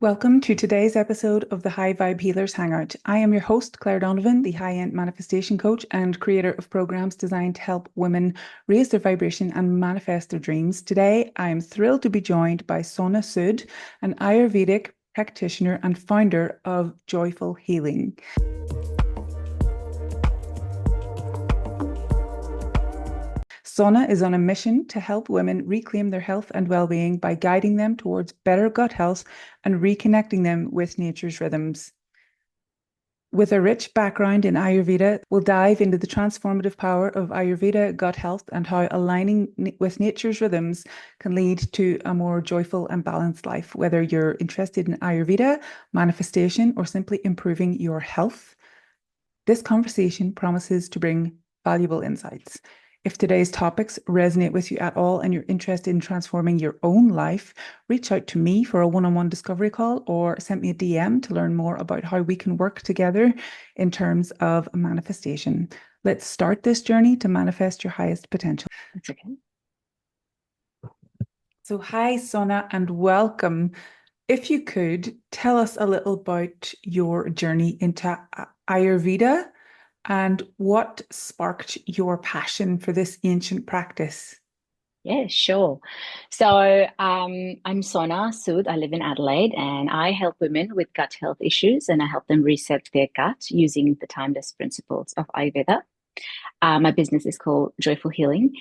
Welcome to today's episode of the High Vibe Healers Hangout. I am your host, Claire Donovan, the high-end manifestation coach and creator of programs designed to help women raise their vibration and manifest their dreams. Today, I am thrilled to be joined by Sona Sood, an Ayurvedic practitioner and founder of Joyful Healing. Sona is on a mission to help women reclaim their health and well-being by guiding them towards better gut health and reconnecting them with nature's rhythms. With a rich background in Ayurveda, we'll dive into the transformative power of Ayurveda gut health and how aligning with nature's rhythms can lead to a more joyful and balanced life. Whether you're interested in Ayurveda, manifestation, or simply improving your health, this conversation promises to bring valuable insights. If today's topics resonate with you at all and you're interested in transforming your own life, reach out to me for a one-on-one discovery call or send me a DM to learn more about how we can work together in terms of manifestation. Let's start this journey to manifest your highest potential. That's okay. So, hi, Sona, and welcome. If you could tell us a little about your journey into Ayurveda and what sparked your passion for this ancient practice? Yeah, sure. So I'm Sona Sood. I live in Adelaide and I help women with gut health issues and I help them reset their gut using the timeless principles of Ayurveda. My business is called Joyful Healing.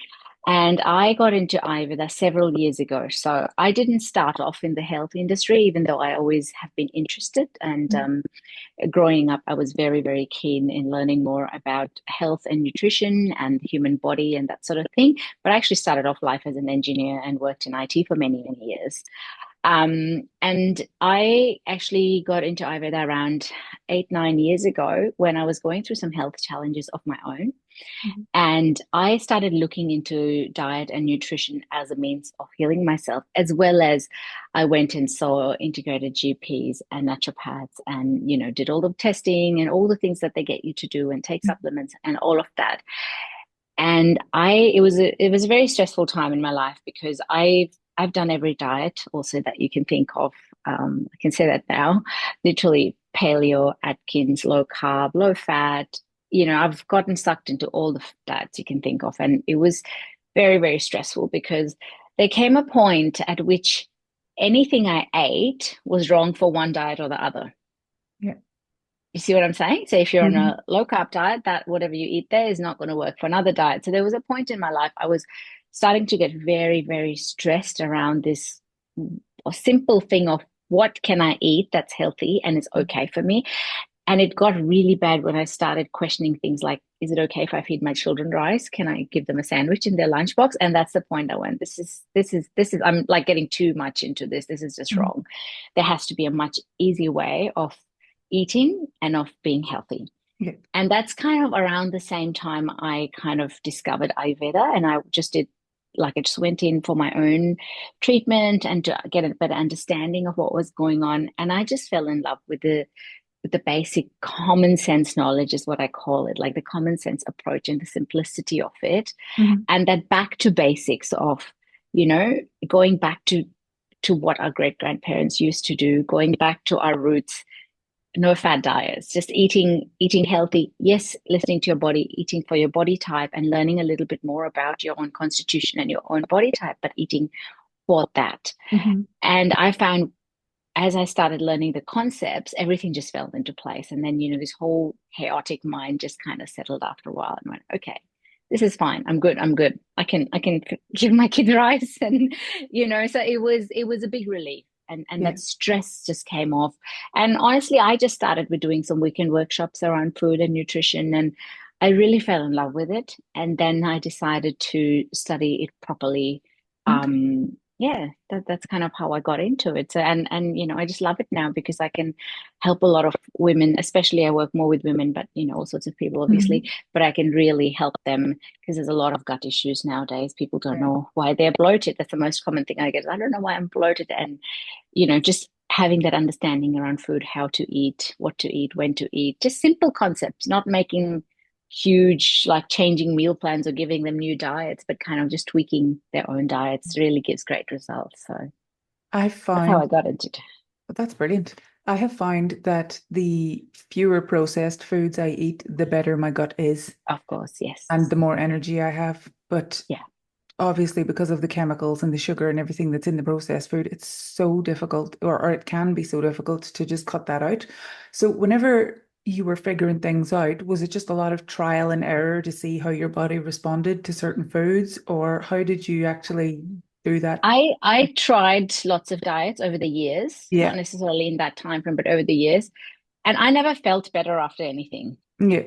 And I got into Ayurveda several years ago. So I didn't start off in the health industry, even though I always have been interested. And growing up, I was very, very keen in learning more about health and nutrition and the human body and that sort of thing. But I actually started off life as an engineer and worked in IT for many, many years. And I actually got into Ayurveda around 8, 9 years ago when I was going through some health challenges of my own. Mm-hmm. And I started looking into diet and nutrition as a means of healing myself, as well as I went and saw integrated GPs and naturopaths and, did all the testing and all the things that they get you to do and take supplements and all of that. And it was a very stressful time in my life because I've done every diet also that you can think of. I can say that now, literally paleo, Atkins, low carb, low fat. I've gotten sucked into all the diets you can think of. And it was very, very stressful because there came a point at which anything I ate was wrong for one diet or the other. Yeah. You see what I'm saying? So if you're on Mm-hmm. a low carb diet, that whatever you eat there is not going to work for another diet. So there was a point in my life I was starting to get very, very stressed around this simple thing of what can I eat that's healthy and is okay for me. And it got really bad when I started questioning things like, is it okay if I feed my children rice? Can I give them a sandwich in their lunchbox? And that's the point I went, this is, I'm like getting too much into this. This is just Mm-hmm. wrong. There has to be a much easier way of eating and of being healthy. Yeah. And that's kind of around the same time I kind of discovered Ayurveda and I just went in for my own treatment and to get a better understanding of what was going on. And I just fell in love with the basic common sense knowledge is what I call it, like the common sense approach and the simplicity of it. Mm-hmm. And that back to basics of, going back to what our great grandparents used to do, going back to our roots, no fat diets, just eating healthy. Yes, listening to your body, eating for your body type and learning a little bit more about your own constitution and your own body type, but eating for that. Mm-hmm. And I found as I started learning the concepts, everything just fell into place. And then, this whole chaotic mind just kind of settled after a while and went, okay, this is fine. I'm good. I'm good. I can give my kid rice. And, so it was a big relief. And Yeah. that stress just came off. And honestly, I just started with doing some weekend workshops around food and nutrition. And I really fell in love with it. And then I decided to study it properly. Okay. Yeah, that's kind of how I got into it. So, and I just love it now because I can help a lot of women, especially I work more with women, but all sorts of people Mm-hmm. obviously, but I can really help them because there's a lot of gut issues nowadays. People don't Yeah. know why they're bloated. That's the most common thing I get. I don't know why I'm bloated. And just having that understanding around food, how to eat, what to eat, when to eat, just simple concepts, not making huge like changing meal plans or giving them new diets, but kind of just tweaking their own diets really gives great results. So I that's how found I got into it. But that's brilliant. I have found that the fewer processed foods I eat, the better my gut is Of course, yes. and the more energy I have. But Yeah. obviously, because of the chemicals and the sugar and everything that's in the processed food, it's so difficult, or it can be so difficult to just cut that out. So, whenever you were figuring things out, was it just a lot of trial and error to see how your body responded to certain foods, or how did you actually do that? I tried lots of diets over the years, not Yeah. necessarily in that time frame, but over the years, and I never felt better after anything. Yeah.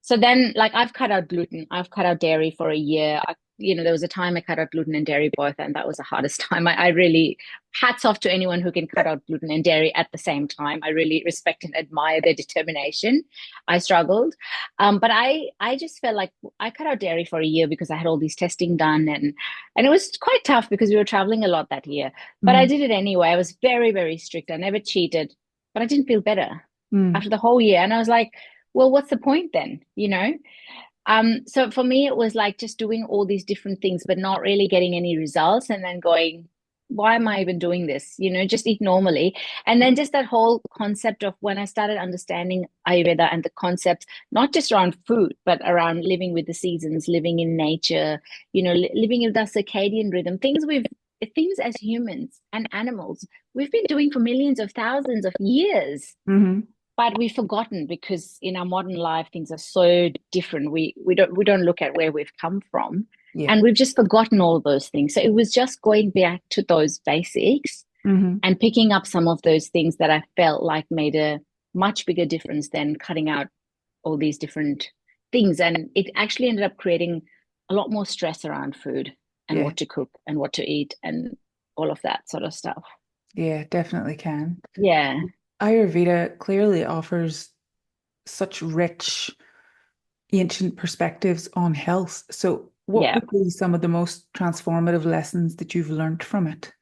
So then, like, I've cut out gluten, I've cut out dairy for a year. There was a time I cut out gluten and dairy both, and that was the hardest time. I really, hats off to anyone who can cut out gluten and dairy at the same time. I really respect and admire their determination. I struggled, but I just felt like I cut out dairy for a year because I had all these testing done, and it was quite tough because we were traveling a lot that year. But I Mm-hmm. did it anyway. I was very, very strict. I never cheated, but I didn't feel better Mm. after the whole year, and I was like, well, what's the point then? So for me, it was like just doing all these different things, but not really getting any results, and then going, why am I even doing this? Just eat normally. And then just that whole concept of when I started understanding Ayurveda and the concepts, not just around food, but around living with the seasons, living in nature, living in the circadian rhythm, things as humans and animals, we've been doing for millions of thousands of years, Mm-hmm. but we've forgotten because in our modern life things are so different. We don't look at where we've come from, Yeah. and we've just forgotten all those things. So it was just going back to those basics Mm-hmm. and picking up some of those things that I felt like made a much bigger difference than cutting out all these different things. And it actually ended up creating a lot more stress around food and Yeah. what to cook and what to eat and all of that sort of stuff. Yeah, definitely can. Yeah. Ayurveda clearly offers such rich ancient perspectives on health. So, what Yeah. would be some of the most transformative lessons that you've learned from it?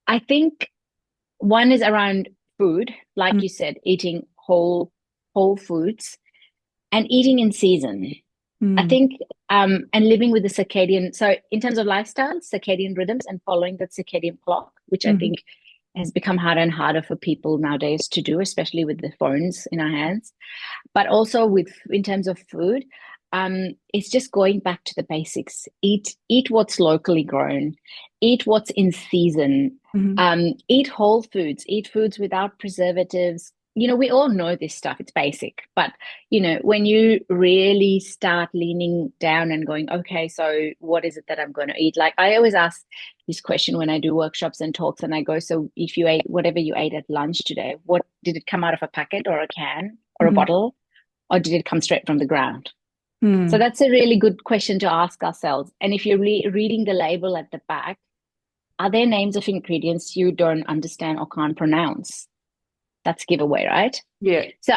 I think one is around food, like Mm, you said, eating whole foods and eating in season. I mm, think and living with the circadian. So in terms of lifestyle, circadian rhythms and following that circadian clock, which I mhm, think has become harder and harder for people nowadays to do, especially with the phones in our hands. But also with in terms of food, it's just going back to the basics. Eat what's locally grown, eat what's in season, mhm, eat whole foods, eat foods without preservatives. We all know this stuff, it's basic, but when you really start leaning down and going, okay, so what is it that I'm going to eat? Like I always ask this question when I do workshops and talks, and I go, so if you ate whatever you ate at lunch today, what did it come out of a packet or a can or a mhm, bottle? Or did it come straight from the ground? So mm. that's a really good question to ask ourselves. And if you're reading the label at the back, are there names of ingredients you don't understand or can't pronounce? That's giveaway, right? Yeah. So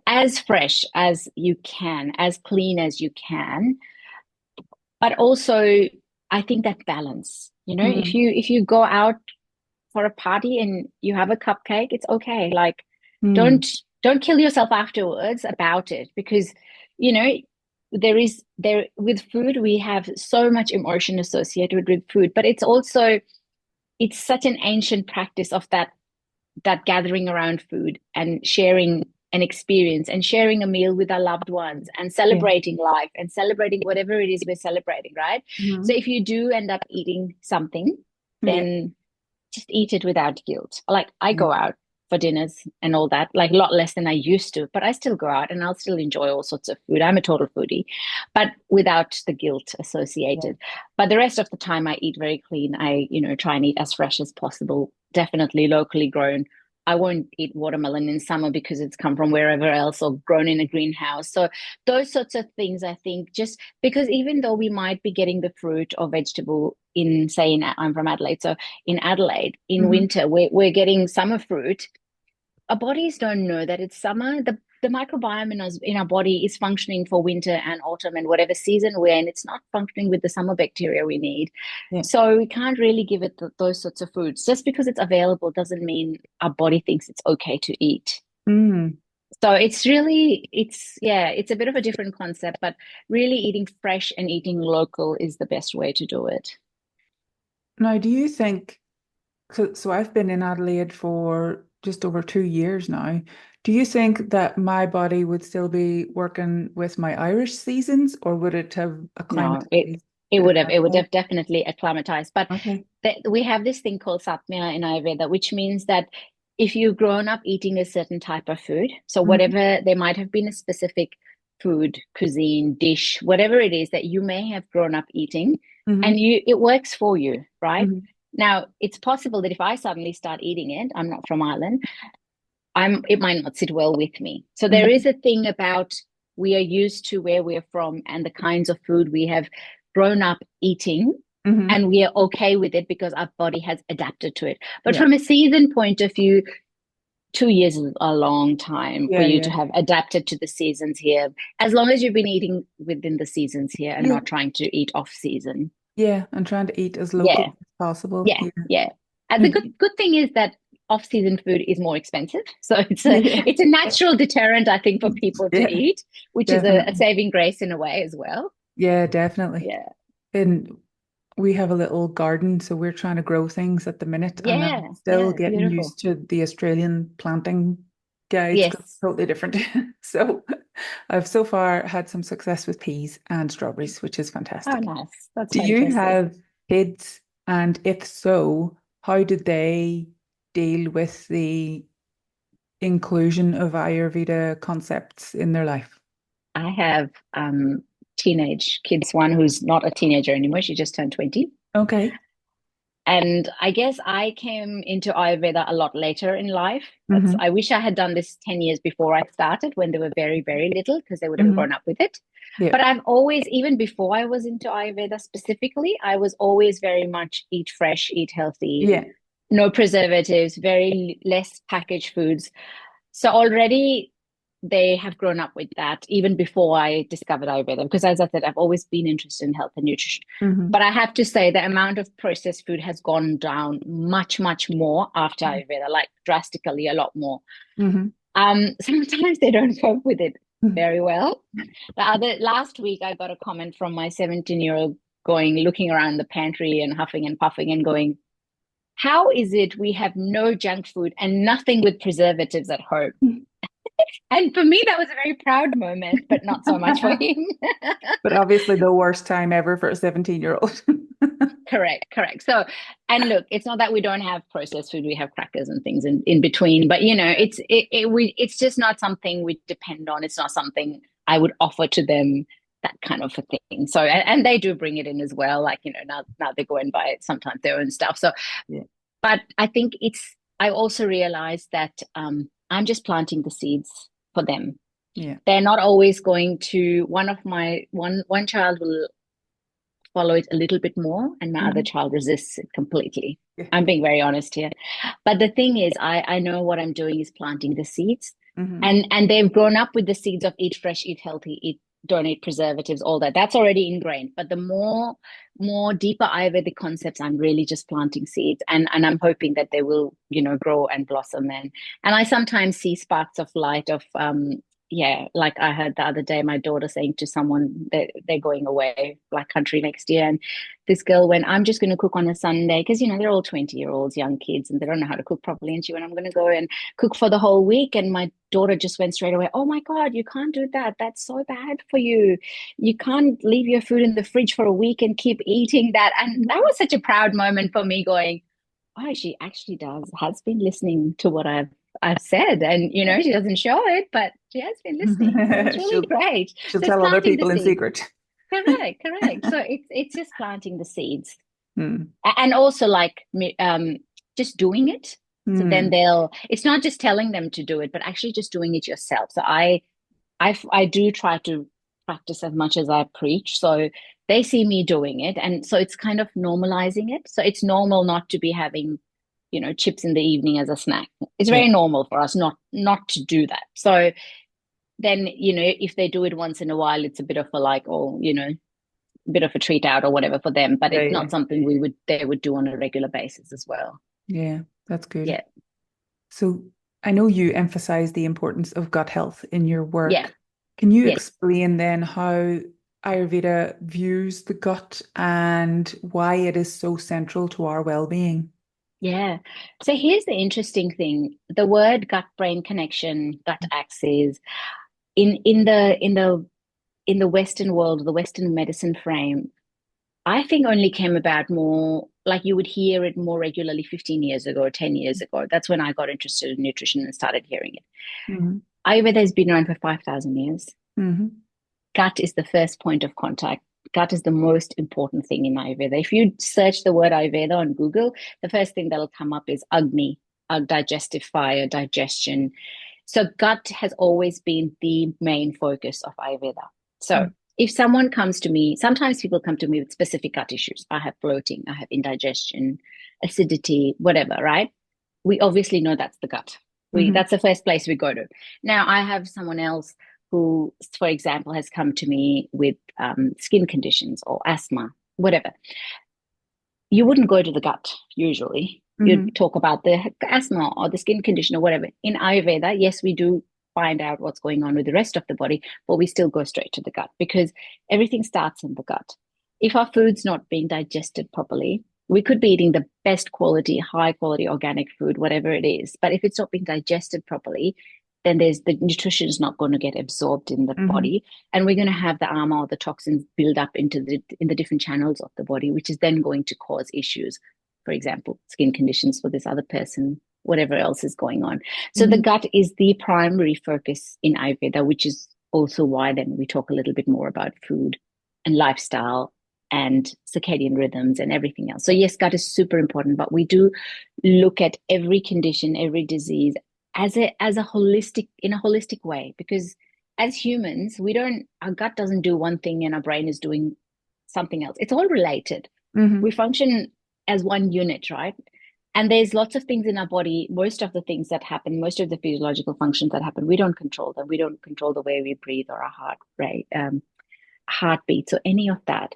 as fresh as you can, as clean as you can, but also I think that balance. If Mm, you go out for a party and you have a cupcake, it's okay. Like mm, don't don't kill yourself afterwards about it because you know there with food we have so much emotion associated with food, but it's such an ancient practice of that gathering around food and sharing an experience and sharing a meal with our loved ones and yeah. celebrating life and celebrating whatever it is we're celebrating, right? So Mhm, if you do end up eating something, yeah. then just eat it without guilt. Like I Mm, go out for dinners and all that, like a lot less than I used to, but I still go out and I'll still enjoy all sorts of food. I'm a total foodie, but without the guilt yeah. associated. But the rest of the time I eat very clean. I, try and eat as fresh as possible, definitely locally grown. I won't eat watermelon in summer because it's come from wherever else or grown in a greenhouse. So those sorts of things, I think, just because even though we might be getting the fruit or vegetable in, say, I'm from Adelaide, so in Adelaide in Mhm, winter we're getting summer fruit. Our bodies don't know that it's summer. The microbiome in our body is functioning for winter and autumn and whatever season we're in. It's not functioning with the summer bacteria we need. yeah. So we can't really give it those sorts of foods. Just because it's available doesn't mean our body thinks it's okay to eat. Mm. So it's a bit of a different concept, but really eating fresh and eating local is the best way to do it. Now, do you think So I've been in Adelaide for just over 2 years now. Do you think that my body would still be working with my Irish seasons, or would it have No, acclimatized? it would have definitely acclimatized. But Okay. we have this thing called satmya in Ayurveda, which means that if you've grown up eating a certain type of food, so Hmm. whatever there might have been a specific food, cuisine, dish, whatever it is that you may have grown up eating, Hmm. and it works for you, right? Hmm. Now, it's possible that if I suddenly start eating it, I'm not from Ireland, it might not sit well with me. So there is Hmm. a thing about we are used to where we're from and the kinds of food we have grown up eating, Hmm. and we are okay with it because our body has adapted to it. But Yeah. from a season point of view, 2 years is a long time for Yeah. you to Yeah. have adapted to the seasons here, as long as you've been eating within the seasons here and Yeah. not trying to eat off season. Yeah. And trying to eat as local Yeah, as possible. yeah, Yeah. yeah. And the Yeah. good thing is that off-season food is more expensive, so Yeah. it's a natural deterrent, I think, for people to Yeah. eat, which is a Definitely. saving grace in a way as well. Yeah, definitely. Yeah, And we have a little garden, so we're trying to grow things at the minute, and I'm yeah, still yeah. getting Beautiful. used to the Australian planting guides because it's Yes. totally different. So I've so far had some success with peas and strawberries, which is Oh, fantastic. nice. That's Do you fantastic. have kids? And if so, how did they deal with the inclusion of Ayurveda concepts in their life? I have teenage kids, one who's not a teenager anymore. She just turned 20. Okay. And I guess I came into Ayurveda a lot later in life. Hmm. I wish I had done this 10 years before I started when they were very, very little, because they would have Hmm. grown up with it. Yeah. But I've always, even before I was into Ayurveda specifically, I was always very much eat fresh, eat healthy, Yeah. no preservatives, very less packaged foods. So already they have grown up with that even before I discovered Ayurveda. Because as I said, I've always been interested in health and nutrition. Hmm. But I have to say the amount of processed food has gone down much, much more after Ayurveda, like drastically a lot more. Hmm. Sometimes they don't cope with it very well. Last week I got a comment from my 17-year-old going, looking around the pantry and huffing and puffing and going, how is it we have no junk food and nothing with preservatives at home? And for me, that was a very proud moment, but not so much for him. But obviously the worst time ever for a 17-year-old. Correct, correct. So, and look, it's not that we don't have processed food; we have crackers and things in between. But Yeah. it's just not something we depend on. It's not something I would offer to them, that kind of a thing. So, and they do bring it in as well. Like now they go and buy sometimes their own stuff. So, Yeah. but I think it's. I also realized that I'm just planting the seeds for them. Yeah. They're not always going to. One of my one child will follow it a little bit more, and my other Hmm. child resists it completely. Yeah. I'm being very honest here. But the thing is, I know what I'm doing is planting the seeds. Hmm. And they've grown up with the seeds of eat fresh, eat healthy, eat don't eat preservatives, all that. That's already ingrained. But the more deeper Ayurvedic concepts, I'm really just planting seeds, and I'm hoping that they will, grow and blossom. And I sometimes see sparks of light of yeah, like I heard the other day, my daughter saying to someone that they're going away, like country next year. And this girl went, I'm just going to cook on a Sunday because, they're all 20-year-olds, young kids, and they don't know how to cook properly. And she went, I'm going to go and cook for the whole week. And my daughter just went straight away, oh my God, you can't do that. That's so bad for you. You can't leave your food in the fridge for a week and keep eating that. And that was such a proud moment for me going, oh, she actually has been listening to what I've said, and Yeah. she doesn't show it, but she has been listening, so it's really She'll great. she'll So it's tell other planting the people in seeds. secret. Correct, correct. So it's just planting the seeds, Mm. and also like just doing it. So then Mm. it's not just telling them to do it, but actually just doing it yourself. So I do try to practice as much as I preach. So they see me doing it. And so it's kind of normalizing it. So it's normal not to be having, chips in the evening as a snack. It's Yeah. very normal for us not to do that. So then, if they do it once in a while, it's a bit of a like, oh, a bit of a treat out or whatever for them. But Yeah. it's Yeah. not something they would do on a regular basis as well. Yeah. That's good. Yeah. So I know you emphasize the importance of gut health in your Yeah. work. Can you Yes. explain then how Ayurveda views the gut and why it is so central to our well-being? Yeah. So here's the interesting thing. The word gut-brain connection, gut axis, in the Western world, the Western medicine frame, I think only came about more like you would hear it more regularly 15 years ago or 10 years ago. That's when I got interested in nutrition and started hearing it. Mm-hmm. Ayurveda has been around for 5,000 years. Mm-hmm. Gut is the first point of contact. Gut is the most important thing in Ayurveda. If you search the word Ayurveda on Google, the first thing that'll come up is Agni, digestive fire, digestion. So gut has always been the main focus of Ayurveda. So if someone comes to me, sometimes people come to me with specific gut issues. I have bloating, I have indigestion, acidity, whatever, right? We obviously know that's the gut. Mm-hmm. That's the first place we go to. Now I have someone else who, for example, has come to me with skin conditions or asthma, whatever. You wouldn't go to the gut usually. Mm-hmm. You'd talk about the asthma or the skin condition or whatever. In Ayurveda, yes, we do find out what's going on with the rest of the body, but we still go straight to the gut because everything starts in the gut. If our food's not being digested properly, we could be eating the best quality, high quality organic food, whatever it is. But if it's not being digested properly, then there's the nutrition is not going to get absorbed in the Mm-hmm. body, and we're going to have the ama or the toxins build up in the different channels of the body, which is then going to cause issues. For example, skin conditions for this other person, whatever else is going on. So the Mm-hmm. gut is the primary focus in Ayurveda, which is also why then we talk a little bit more about food and lifestyle and circadian rhythms and everything else. So yes, gut is super important, but we do look at every condition, every disease as a holistic in a holistic way, because as humans we don't our gut doesn't do one thing and our brain is doing something else. It's all related. Mm-hmm. We function as one unit, right? And there's lots of things in our body. Most of the things that happen, most of the physiological functions that happen, we don't control them. We don't control the way we breathe or our heart rate, heartbeats or any of that.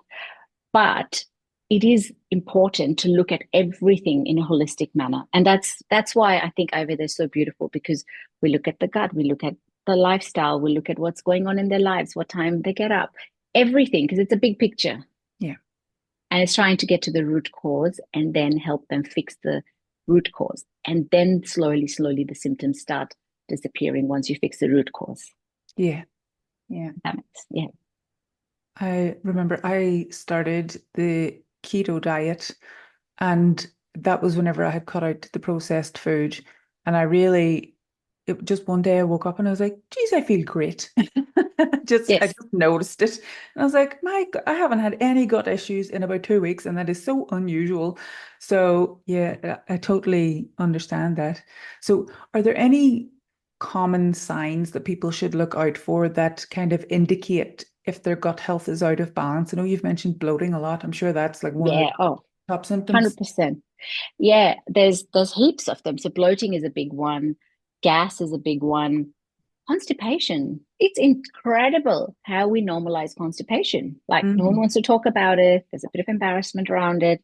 But it is important to look at everything in a holistic manner. And that's why I think Ayurveda is so beautiful, because we look at the gut, we look at the lifestyle, we look at what's going on in their lives, what time they get up, everything, because it's a big picture. Yeah. And it's trying to get to the root cause and then help them fix the root cause. And then slowly, slowly the symptoms start disappearing once you fix the root cause. Yeah. Yeah. Yeah. I remember I started the keto diet, and that was whenever I had cut out the processed food. And just one day I woke up and I was like, geez, I feel great. I Yes. just noticed it. And I was like, I haven't had any gut issues in about 2 weeks, and that is so unusual. So yeah, I totally understand that. So are there any common signs that people should look out for that kind of indicate if their gut health is out of balance? I know you've mentioned bloating a lot. I'm sure that's like one of the Yeah. Oh, top symptoms. 100%. Yeah, there's heaps of them. So bloating is a big one, gas is a big one, constipation. It's incredible how we normalize constipation. Like no one Mm-hmm. wants to talk about it. There's a bit of embarrassment around it,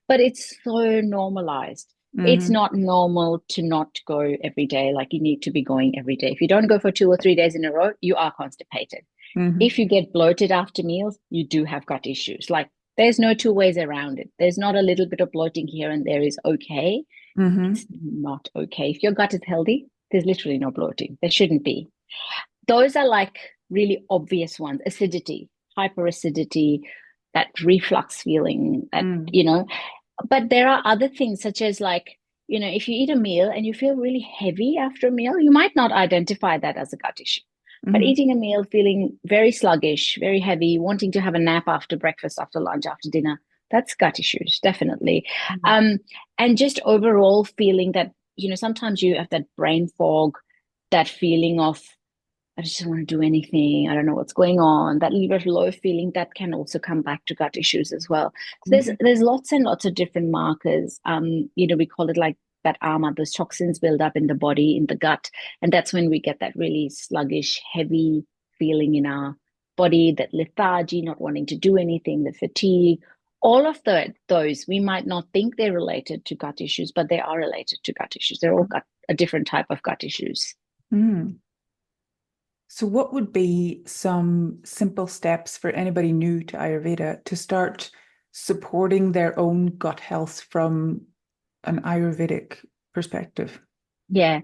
but it's so normalized. It's Mm-hmm. not normal to not go every day. Like you need to be going every day. If you don't go for 2 or 3 days in a row, you are constipated. Mm-hmm. If you get bloated after meals, you do have gut issues. Like there's no two ways around it. There's not a little bit of bloating here and there is okay. Mm-hmm. It's not okay. If your gut is healthy, there's literally no bloating. There shouldn't be. Those are like really obvious ones. Acidity, hyperacidity, that reflux feeling, that, Mm-hmm. but there are other things such as like, if you eat a meal and you feel really heavy after a meal, you might not identify that as a gut issue. But Mm-hmm. eating a meal, feeling very sluggish, very heavy, wanting to have a nap after breakfast, after lunch, after dinner, that's gut issues, definitely. Um, and just overall feeling that, sometimes you have that brain fog, that feeling of, I just don't want to do anything. I don't know what's going on. That little bit low feeling that can also come back to gut issues as well. So Mm-hmm. there's lots and lots of different markers. We call it like that AMA, those toxins build up in the body, in the gut. And that's when we get that really sluggish, heavy feeling in our body, that lethargy, not wanting to do anything, the fatigue. All of those, we might not think they're related to gut issues, but they are related to gut issues. They're all got a different type of gut issues. Mm-hmm. So, what would be some simple steps for anybody new to Ayurveda to start supporting their own gut health from an Ayurvedic perspective? Yeah,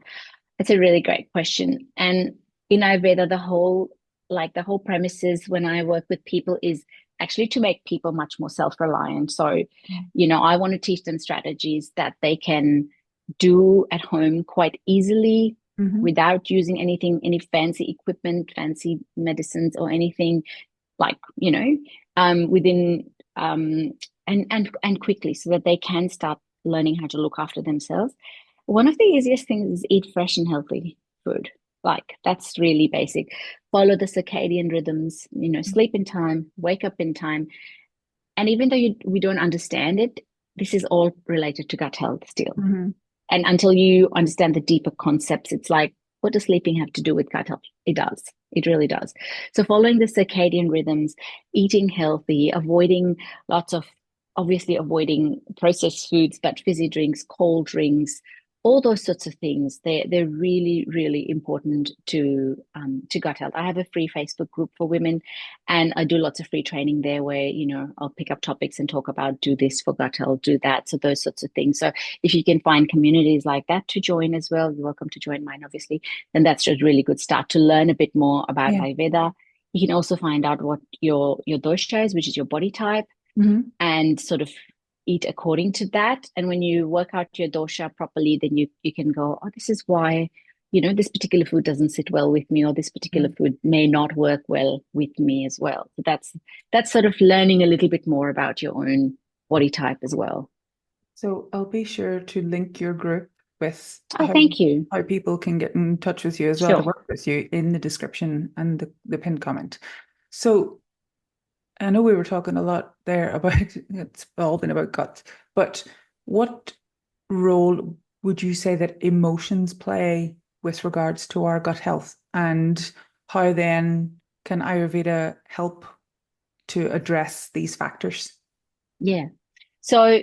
it's a really great question. And in Ayurveda, the whole premises when I work with people is actually to make people much more self-reliant. So, I want to teach them strategies that they can do at home quite easily Mm-hmm. without using any fancy equipment, fancy medicines or anything like, within and quickly so that they can start learning how to look after themselves. One of the easiest things is eat fresh and healthy food. Like that's really basic. Follow the circadian rhythms, sleep in time, wake up in time. And even though we don't understand it, this is all related to gut health still. Mm-hmm. And until you understand the deeper concepts, it's like, what does sleeping have to do with gut health? It does. It really does. So following the circadian rhythms, eating healthy, obviously avoiding processed foods, but fizzy drinks, cold drinks, all those sorts of things, they're really, really important to gut health. I have a free Facebook group for women, and I do lots of free training there where, I'll pick up topics and talk about do this for gut health, do that. So those sorts of things. So if you can find communities like that to join as well, you're welcome to join mine, obviously. Then that's a really good start to learn a bit more about Yeah. Ayurveda. You can also find out what your dosha is, which is your body type, Mm-hmm. and sort of eat according to that. And when you work out your dosha properly, then you can go, oh, this is why, this particular food doesn't sit well with me, or this particular food may not work well with me as well. So that's sort of learning a little bit more about your own body type as well. So I'll be sure to link your group with Oh, thank you. how people can get in touch with you as well to Sure. work with you in the description and the pinned comment. So I know we were talking a lot there about it's all been about guts, but what role would you say that emotions play with regards to our gut health, and how then can Ayurveda help to address these factors? Yeah. So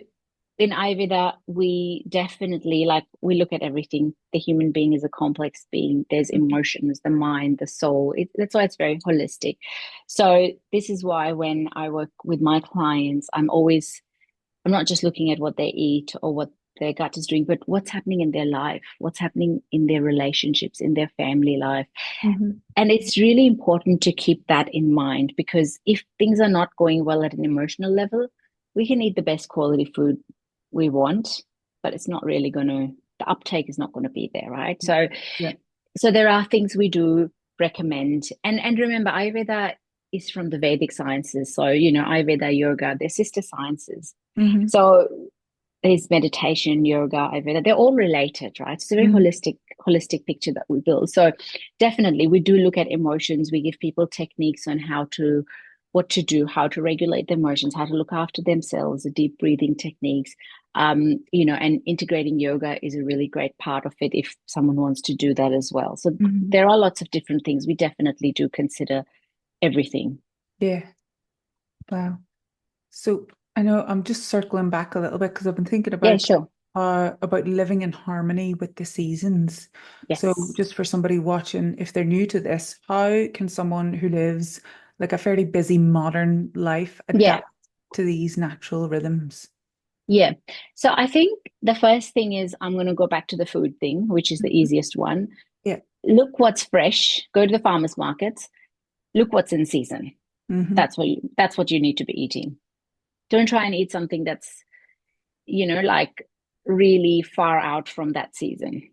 in Ayurveda, we definitely we look at everything. The human being is a complex being. There's emotions, the mind, the soul. That's why it's very holistic. So this is why when I work with my clients, I'm not just looking at what they eat or what their gut is doing, but what's happening in their life, what's happening in their relationships, in their family life. Mhm. And it's really important to keep that in mind, because if things are not going well at an emotional level, we can eat the best quality food we want, but it's not really the uptake is not going to be there, right? So, Yeah. so there are things we do recommend. And remember, Ayurveda is from the Vedic sciences. So, Ayurveda, yoga, they're sister sciences. Hmm. So there's meditation, yoga, Ayurveda, they're all related, right? It's a very Hmm. holistic picture that we build. So definitely we do look at emotions. We give people techniques on what to do, how to regulate their emotions, how to look after themselves, the deep breathing techniques. And integrating yoga is a really great part of it if someone wants to do that as well. So Hmm. there are lots of different things. We definitely do consider everything. Yeah. Wow. So I know I'm just circling back a little bit because I've been thinking Yeah, sure. about living in harmony with the seasons. So Yes. just for somebody watching, if they're new to this, how can someone who lives like a fairly busy modern life Yeah. adapt to these natural rhythms? Yeah. So I think the first thing is I'm going to go back to the food thing, which is the Mhm. easiest one. Yeah. Look what's fresh. Go to the farmers markets. Look what's in season. Hmm. That's what you need to be eating. Don't try and eat something that's, like really far out from that season,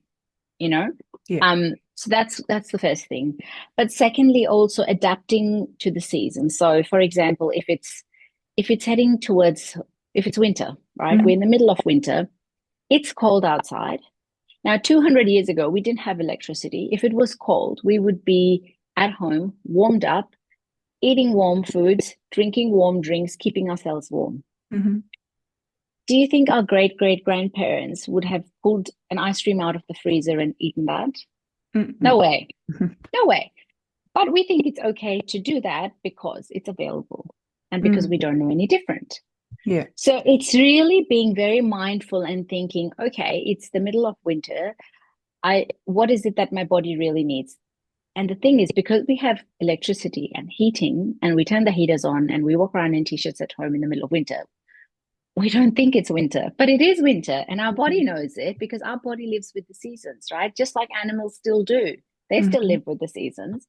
you know? Yeah. So that's the first thing. But secondly, also adapting to the season. So for example, if it's heading towards if it's winter, right? We're in Hmm. the middle of winter. It's cold outside. Now, 200 years ago, we didn't have electricity. If it was cold, we would be at home, warmed up, eating warm foods, drinking warm drinks, keeping ourselves warm. Hmm. Do you think our great great grandparents would have pulled an ice cream out of the freezer and eaten that? No Hmm. way. No way. But we think it's okay to do that because it's available and because Hmm. we don't know any different. Yeah. So it's really being very mindful and thinking, okay, it's the middle of winter. What is it that my body really needs? And the thing is, because we have electricity and heating, and we turn the heaters on and we walk around in t-shirts at home in the middle of winter, we don't think it's winter, but it is winter, and our body knows it because our body lives with the seasons, right? Just like animals still do. They still Mm-hmm. live with the seasons.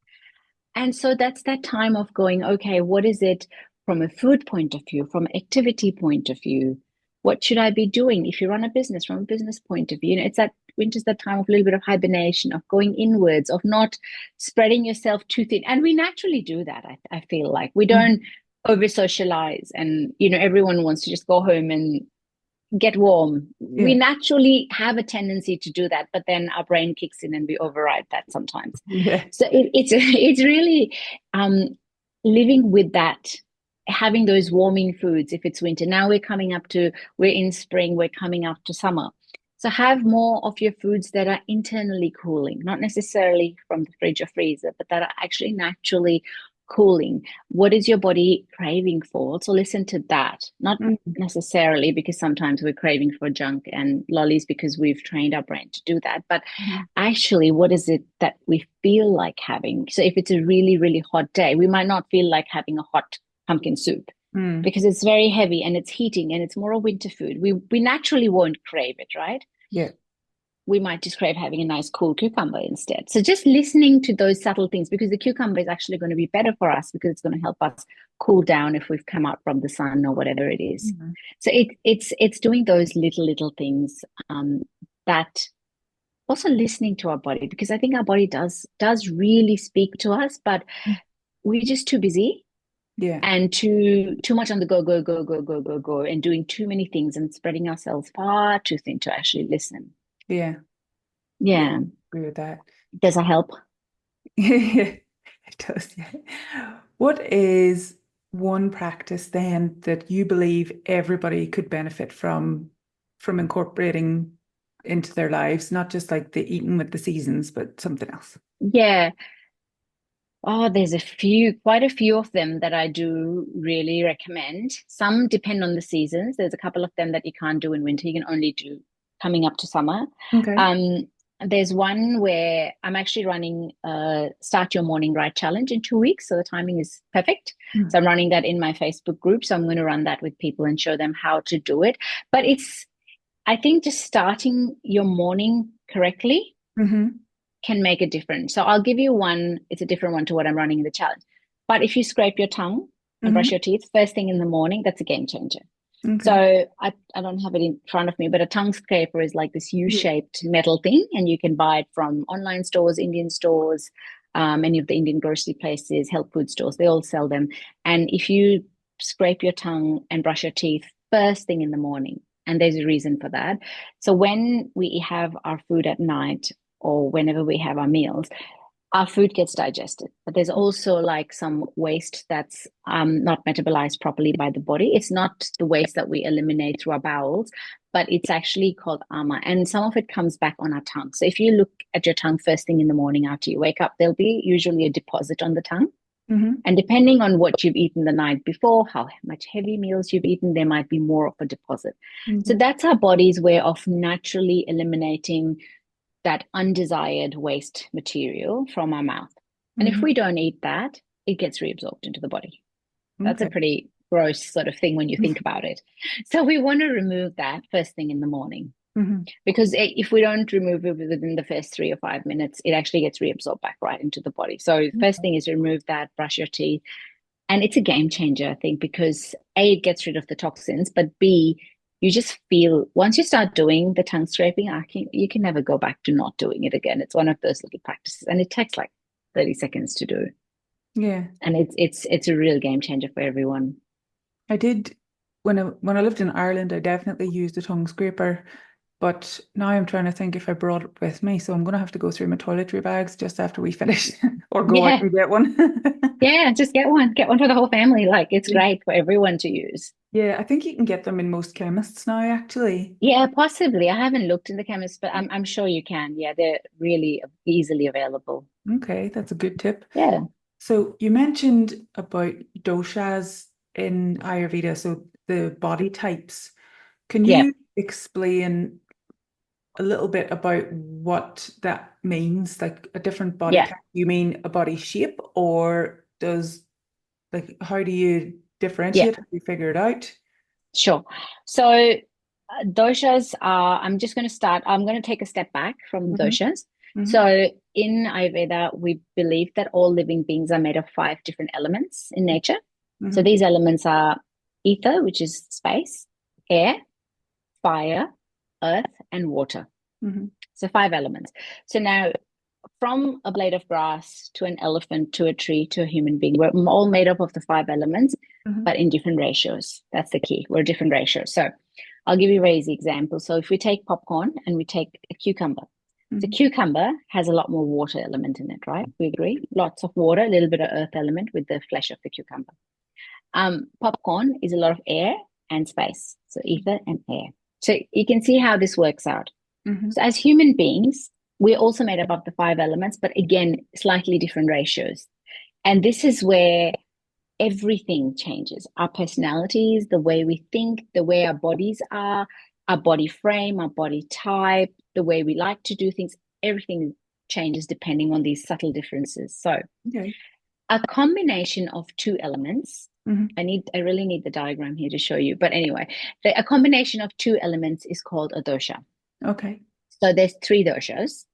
And so that's that time of going, okay, what is it from a food point of view, from activity point of view? What should I be doing if you run a business from a business point of view? It's that winter's that time of a little bit of hibernation, of going inwards, of not spreading yourself too thin. And we naturally do that, I feel like. We don't over socialize and, everyone wants to just go home and get warm. We Yeah. naturally have a tendency to do that, but then our brain kicks in and we override that sometimes. Yeah. So it's really um, living with that, having those warming foods if it's winter. Now we're in spring, we're coming up to summer. So have more of your foods that are internally cooling, not necessarily from the fridge or freezer, but that are actually naturally cooling. What is your body craving for? So listen to that, not Mm-hmm. necessarily because sometimes we're craving for junk and lollies because we've trained our brain to do that, but actually, what is it that we feel like having? So if it's a really, really hot day, we might not feel like having a hot pumpkin soup Mm. because it's very heavy and it's heating and it's more a winter food. We naturally won't crave it, right? Yeah. We might just crave having a nice cool cucumber instead. So just listening to those subtle things, because the cucumber is actually going to be better for us because it's going to help us cool down if we've come out from the sun or whatever it is. Mhm. So it's doing those little things that also listening to our body, because I think our body does really speak to us, but we're just too busy Yeah. and too much on the go and doing too many things and spreading ourselves far too thin to actually listen. Yeah. Yeah. Yeah. Agree with that. Does that help? Yeah, it does. Yeah. What is one practice then that you believe everybody could benefit from incorporating into their lives, not just like the eating with the seasons, but something else? Yeah. Oh, there's quite a few of them that I do really recommend. Some depend on the seasons. There's a couple of them that you can't do in winter. You can only do coming up to summer. Okay. Um, there's one where I'm actually running a Start Your Morning Right challenge in 2 weeks. So the timing is perfect. So I'm running that in my Facebook group. So I'm going to run that with people and show them how to do it. But I think just starting your morning correctly Mm-hmm. can make a difference. So I'll give you one, it's a different one to what I'm running in the challenge. But if you scrape your tongue and brush Mm-hmm. your teeth first thing in the morning, that's a game changer. Okay. So I don't have it in front of me, but a tongue scraper is like this Yeah. U-shaped metal thing, and you can buy it from online stores, Indian stores, any of the Indian grocery places, health food stores, they all sell them. And if you scrape your tongue and brush your teeth first thing in the morning, and there's a reason for that. So when we have our food at night or whenever we have our meals, our food gets digested, but there's also like some waste that's not metabolized properly by the body. It's not the waste that we eliminate through our bowels, but it's actually called ama, and some of it comes back on our tongue. So if you look at your tongue first thing in the morning after you wake up, there'll be usually a deposit on the tongue. Mm-hmm. And depending on what you've eaten the night before, how much heavy meals you've eaten, there might be more of a deposit. So Okay. that's our body's way of naturally eliminating that undesired waste material from our mouth. And if Mm-hmm. we don't eat that, it gets reabsorbed into the body. That's a Okay. pretty gross sort of thing when you think about it. So we want to remove that first thing in the morning, Mm-hmm. because if we don't remove it within the first 3 or 5 minutes, it actually gets reabsorbed back right into the body. So first thing is remove that, brush your teeth. And it's a game changer, I think, because A, it gets rid of the toxins, but B, you just feel once you start doing the tongue scraping, you can never go back to not doing it again. It's one of those little practices, and it takes like 30 seconds to do. Yeah. And it's a real game changer for everyone. I did when I lived in Ireland, I definitely used a tongue scraper, but now I'm trying to think if I brought it with me. So I'm gonna have to go through my toiletry bags just after we finish or go out Yeah. and get one. Yeah, just get one for the whole family. Like it's Yeah. great for everyone to use. Yeah, I think you can get them in most chemists now, actually. Yeah, possibly. I haven't looked in the chemist, but I'm sure you can. Yeah, they're really easily available. Okay, that's a good tip. Yeah. So you mentioned about doshas in Ayurveda, so the body types. Can Yeah. you explain a little bit about what that means? Like a different body Yeah. type? You mean a body shape, or does like how do you Yeah. differentiate? Have you figured out? Sure. So doshas are, I'm going to take a step back from Mm-hmm. doshas. Mm-hmm. So in Ayurveda, we believe that all living beings are made of five different elements in nature. So Mm-hmm. these elements are ether, which is space, air, fire, earth, and water. Mm-hmm. So five elements. So now from a blade of grass to an elephant to a tree to a human being, we're all made up of the five elements, Mm-hmm. but in different ratios. That's the key. We're different ratios. So I'll give you a very easy example. So if we take popcorn and we take a cucumber, the Mm-hmm. cucumber has a lot more water element in it, right? We agree. Lots of water, a little bit of earth element with the flesh of the cucumber. Popcorn is a lot of air and space, so ether and air. So you can see how this works out. Mm-hmm. So as human beings, we're also made up of the five elements, but again, slightly different ratios. And this is where everything changes. Our personalities, the way we think, the way our bodies are, our body frame, our body type, the way we like to do things, everything changes depending on these subtle differences. So Okay. a combination of two elements. Mm-hmm. I really need the diagram here to show you. But anyway, a combination of two elements is called a dosha. Okay. So there's three doshas.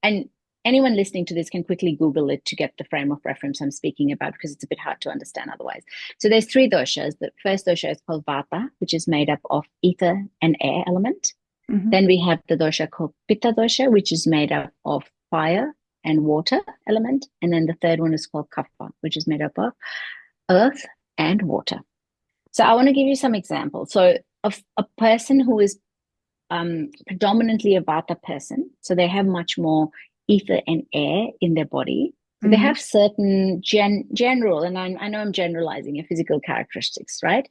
And anyone listening to this can quickly Google it to get the frame of reference I'm speaking about because it's a bit hard to understand otherwise. So there's three doshas. The first dosha is called Vata, which is made up of ether and air element. Mm-hmm. Then we have the dosha called Pitta dosha, which is made up of fire and water element. And then the third one is called Kapha, which is made up of earth and water. So I want to give you some examples. So a person who is predominantly a Vata person, so they have much more ether and air in their body. So they Mm-hmm. have certain general, and I know I'm generalizing your physical characteristics, right?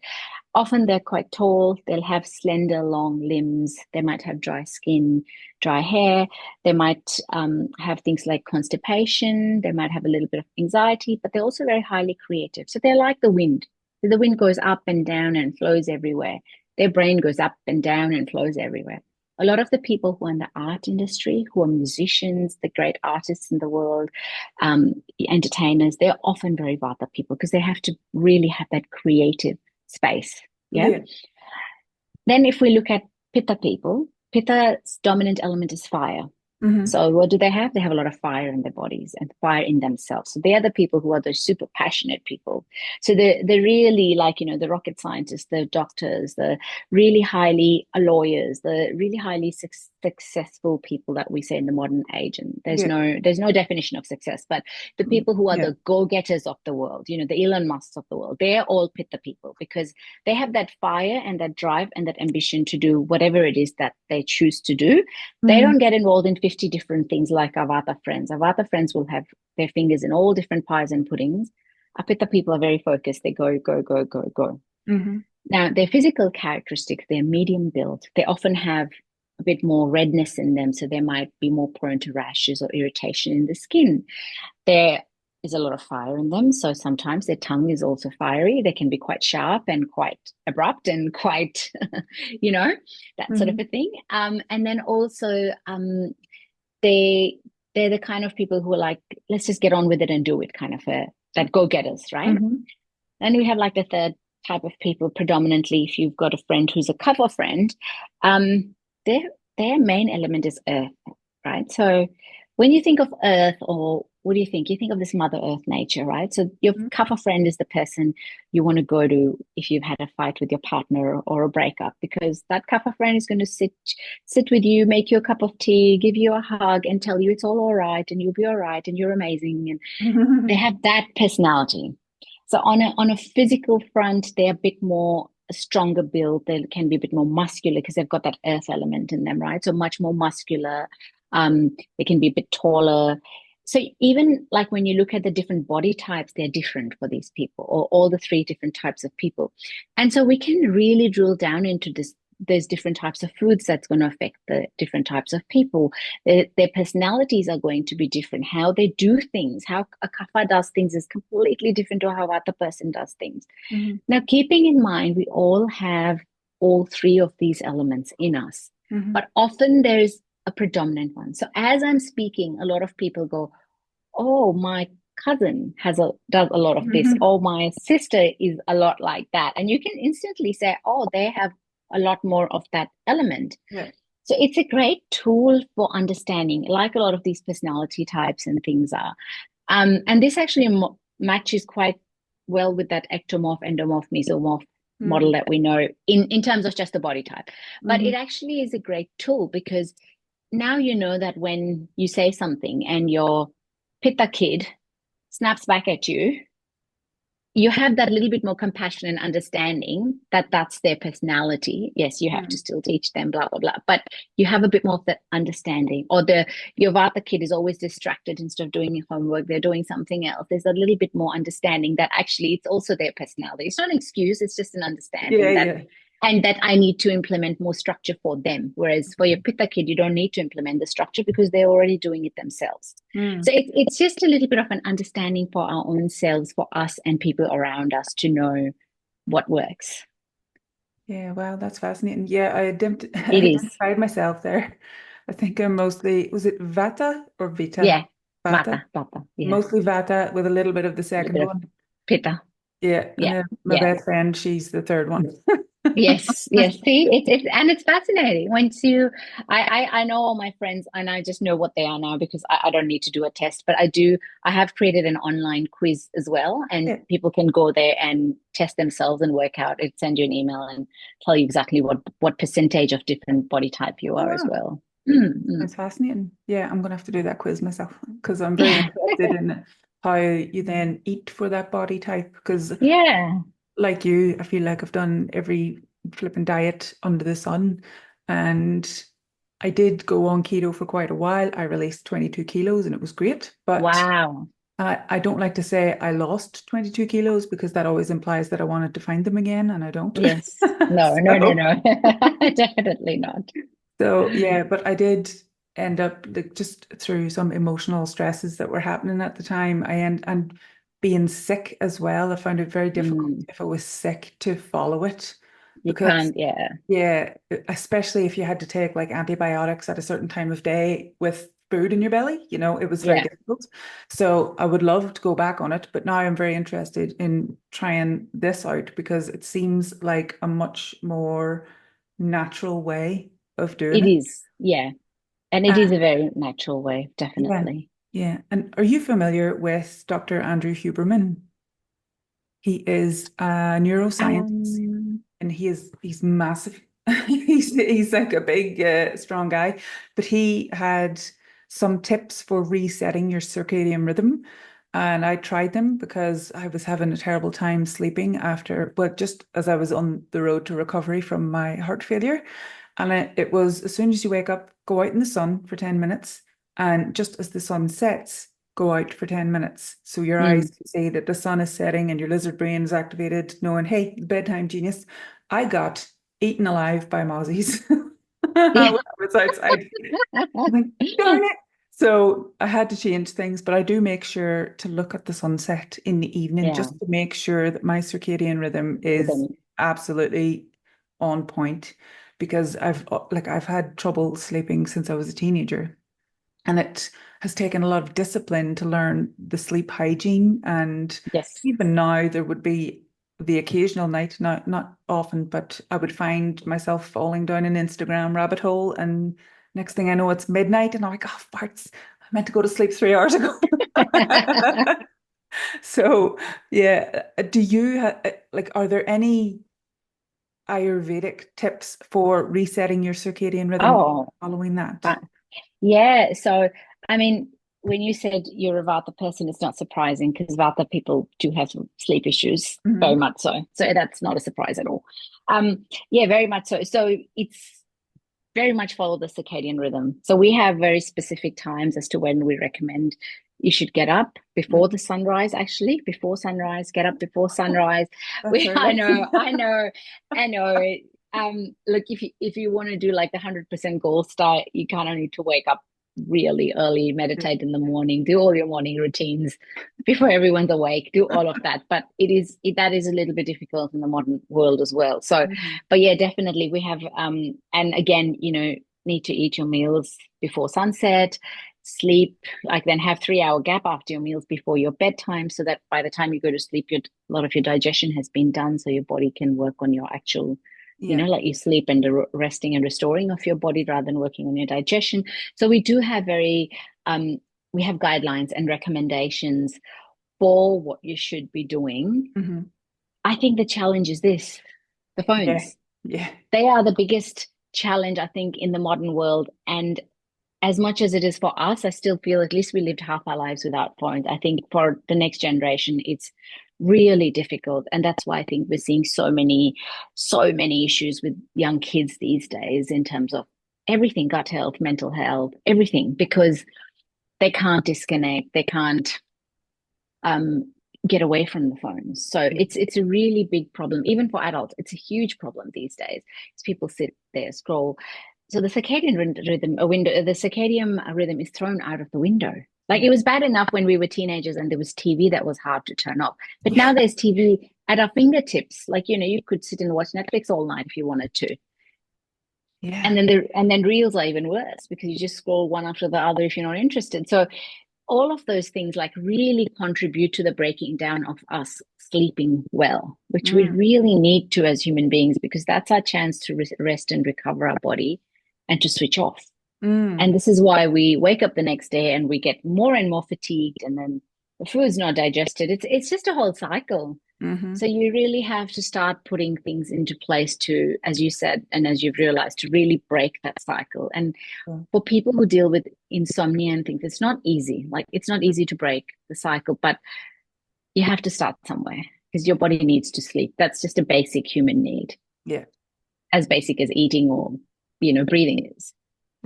Often they're quite tall, they'll have slender, long limbs, they might have dry skin, dry hair, they might have things like constipation, they might have a little bit of anxiety, but they're also very highly creative. So they're like the wind. The wind goes up and down and flows everywhere. Their brain goes up and down and flows everywhere. A lot of the people who are in the art industry, who are musicians, the great artists in the world, entertainers, they're often very Vata people because they have to really have that creative space. Yeah. Yeah. Then if we look at Pitta people, Pitta's dominant element is fire. Mm-hmm. So what do they have? They have a lot of fire in their bodies and fire in themselves. So they are the people who are the super passionate people. So they're really like, the rocket scientists, the doctors, the really highly lawyers, the really highly successful people that we say in the modern age. And Yeah. there's no definition of success, but the people who are Yeah. the go-getters of the world, the Elon Musks of the world, they're all Pitta people because they have that fire and that drive and that ambition to do whatever it is that they choose to do. They Mm-hmm. don't get involved in 50 different things like our Vata friends. Our Vata friends will have their fingers in all different pies and puddings. Our Pitta people are very focused. They go, go, go, go, go. Mm-hmm. Now, their physical characteristics, they're medium built. They often have a bit more redness in them, so they might be more prone to rashes or irritation in the skin. There is a lot of fire in them, so sometimes their tongue is also fiery. They can be quite sharp and quite abrupt and quite, that sort of Mm-hmm. a thing. And then also, they they're the kind of people who are like, let's just get on with it and do it, kind of that go getters, right? Mm-hmm. Then we have like the third type of people, predominantly if you've got a friend who's a cover friend, um, their their main element is earth, right? So when you think of earth, or what do you think? You think of this Mother Earth nature, right? So your cover friend is the person you want to go to if you've had a fight with your partner or a breakup, because that cover friend is going to sit with you, make you a cup of tea, give you a hug, and tell you it's all right and you'll be all right and you're amazing. And they Mm-hmm. have that personality. So on a physical front, they're a bit more stronger build. They can be a bit more muscular because they've got that earth element in them, right? So much more muscular. They can be a bit taller. So even like when you look at the different body types, they're different for these people, or all the three different types of people. And so we can really drill down into this. There's different types of foods that's going to affect the different types of people. Their personalities are going to be different. How they do things, how a kapha does things is completely different to how other person does things. Mm-hmm. Now, keeping in mind, we all have all three of these elements in us, Mm-hmm. but often there's a predominant one. So as I'm speaking, a lot of people go, oh, my cousin does a lot of this, Mhm. or my sister is a lot like that. And you can instantly say, oh, they have a lot more of that element. Yeah. So it's a great tool for understanding, like a lot of these personality types and things are. And this actually matches quite well with that ectomorph, endomorph, mesomorph model Mm. that we know in terms of just the body type. But Mhm. it actually is a great tool because now you know that when you say something and your pitta kid snaps back at you, you have that little bit more compassion and understanding that that's their personality. Yes, you have to Mm. still teach them, blah, blah, blah. But you have a bit more of that understanding. Or your Vata kid is always distracted instead of doing homework, they're doing something else. There's a little bit more understanding that actually it's also their personality. It's not an excuse, it's just an Yeah, understanding that yeah. and that I need to implement more structure for them. Whereas for your Pitta kid, you don't need to implement the structure because they're already doing it themselves. Mm. So it's just a little bit of an understanding for our own selves, for us and people around us to know what works. Yeah, wow, that's fascinating. Yeah, I It is. identified myself there. I think I'm mostly, was it Vata or Vita? Yeah. Vata. Vata. Yeah. Mostly Vata with a little bit of the A little second bit of one. Pitta. Yeah, and Yeah. then my Yeah. best friend, she's the third one. Yes, yes. See, it's and it's fascinating. Once you, I know all my friends, and I just know what they are now because I don't need to do a test, but I do. I have created an online quiz as well, and Yeah. people can go there and test themselves and work out. It send you an email and tell you exactly what percentage of different body type you Oh, are as wow. well. Mm. That's fascinating. Yeah, I'm gonna have to do that quiz myself because I'm very Yeah, interested in how you then eat for that body type. Because yeah. like you, I feel like I've done every flipping diet under the sun. And I did go on keto for quite a while. I released 22 kilos and it was great. But Wow. I don't like to say I lost 22 kilos because that always implies that I wanted to find them again and I don't. Yes. No, no, no, So no. Definitely not. So yeah, but I did end up like just through some emotional stresses that were happening at the time. And being sick as well. I found it very difficult Mm. if I was sick to follow it You because can't, yeah. yeah, especially if you had to take like antibiotics at a certain time of day with food in your belly, it was very Yeah. difficult. So I would love to go back on it, but now I'm very interested in trying this out because it seems like a much more natural way of doing It it. is, yeah. And it is a And very natural way, yeah, definitely. yeah. And are you familiar with Dr. Andrew Huberman? He is a neuroscientist Um, and he's massive. He's like a big, strong guy, but he had some tips for resetting your circadian rhythm. And I tried them because I was having a terrible time sleeping after, well, just as I was on the road to recovery from my heart failure. And it was as soon as you wake up, go out in the sun for 10 minutes. And just as the sun sets, go out for 10 minutes. So your eyes mm. can see that the sun is setting and your lizard brain is activated, knowing, hey, bedtime genius. I got eaten alive by mozzies when I Yeah. was outside. I'm like, darn it. So I had to change things, but I do make sure to look at the sunset in the evening Yeah. just to make sure that my circadian rhythm is Rhythm. absolutely on point because I've had trouble sleeping since I was a teenager. And it has taken a lot of discipline to learn the sleep hygiene. And Yes. even now, there would be the occasional night, not often, but I would find myself falling down an Instagram rabbit hole. And next thing I know, it's midnight. And I'm like, oh, farts, I meant to go to sleep 3 hours ago. So, yeah. Do you like, are there any Ayurvedic tips for resetting your circadian rhythm Oh, following that? uh, yeah. So, I mean, when you said you're a Vata person, it's not surprising because Vata people do have some sleep issues, very Mhm. much so. So that's not a surprise at all. Yeah, very much so. So it's very much follow the circadian rhythm. So we have very specific times as to when we recommend you should get up before the sunrise, actually, before sunrise, get up before sunrise. That's I early. know, I know, I know. Look, if you want to do like the 100% goal star, you kind of need to wake up really early, meditate in the morning, do all your morning routines before everyone's awake, do all of that. But that is a little bit difficult in the modern world as well. So Mhm. but yeah, definitely we have and again, need to eat your meals before sunset. sleep, like then have 3 hour gap after your meals before your bedtime, so that by the time you go to sleep, a lot of your digestion has been done, so your body can work on your actual, Yeah. like you sleep and the resting and restoring of your body rather than working on your digestion. So we do have we have guidelines and recommendations for what you should be doing. Hmm. I think the challenge is this: the Yeah. phones. Yeah. They are the biggest challenge, I think, in the modern world. And as much as it is for us, I still feel at least we lived half our lives without phones. I think for the next generation, it's really difficult. And that's why I think we're seeing so many issues with young kids these days in terms of everything, gut health, mental health, everything, because they can't disconnect, they can't um, get away from the phones. So Yeah. it's a really big problem, even for adults. It's a huge problem these days. It's people sit there, scroll. So the circadian rhythm, the circadian rhythm is thrown out of the window. Like Yeah. it was bad enough when we were teenagers and there was TV that was hard to turn off. But Yeah. now there's TV at our fingertips. Like, you could sit and watch Netflix all night if you wanted to. Yeah. And then reels are even worse because you just scroll one after the other if you're not interested. So all of those things like really contribute to the breaking down of us sleeping well, which we Mm. really need to as human beings, because that's our chance to rest and recover our body and to switch off. And Mm. this is why we wake up the next day and we get more and more fatigued, and then the food's not digested. It's just a whole cycle. Hmm. So you really have to start putting things into place to, as you said, and as you've realized, to really break that cycle. And for people who deal with insomnia and things, it's not easy. Like it's not easy to break the cycle, but you have to start somewhere because your body needs to sleep. That's just a basic human need, Yeah. as basic as eating or, breathing is.